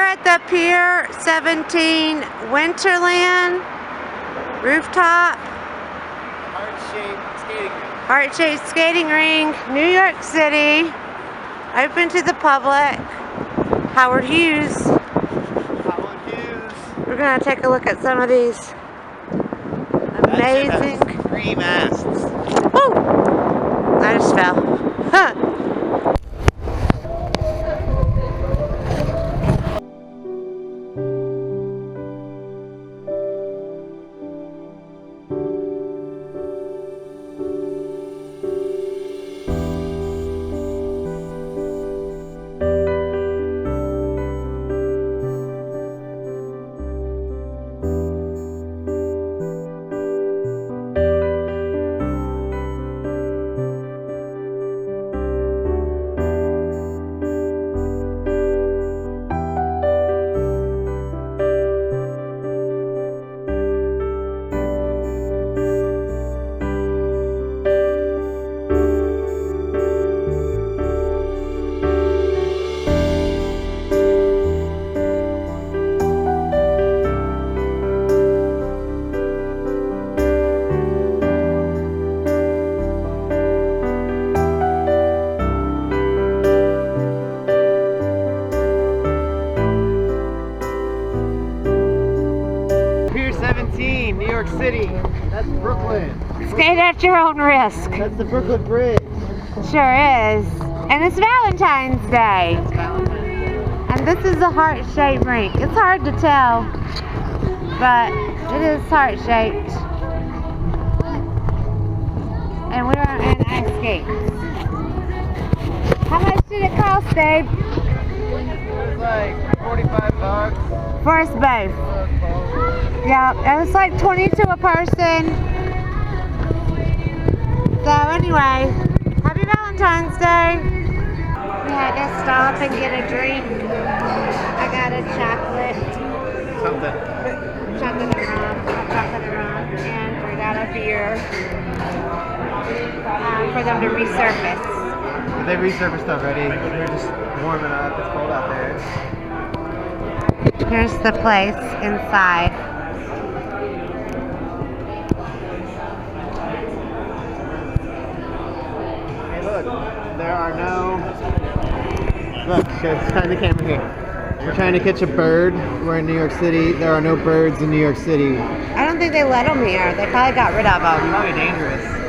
Here at the Pier 17 Winterland Rooftop. Heart-shaped skating rink, New York City. Open to the public. Howard Hughes. We're going to take a look at some of these amazing. That ship has 3 masts. Woo! I just fell. Huh. Pier 17, New York City. That's Brooklyn. Skate at your own risk. That's the Brooklyn Bridge. Sure is. And it's Valentine's Day. It's Valentine's. And this is a heart-shaped rink. It's hard to tell, but it is heart-shaped. And we are in ice skates. How much did it cost, Dave? It was like $45. For us both. Yeah, it was like $22 a person. So anyway, happy Valentine's Day. We had to stop and get a drink. I got a chocolate. Something. Chocolate and rum, and we got a beer for them to resurface. But they resurfaced already. We're just warming up. It's cold out there. Here's the place inside. Hey, look. There are no... Look, shine the camera here. We're trying to catch a bird. We're in New York City. There are no birds in New York City. I don't think they let them here. They probably got rid of them. Probably dangerous.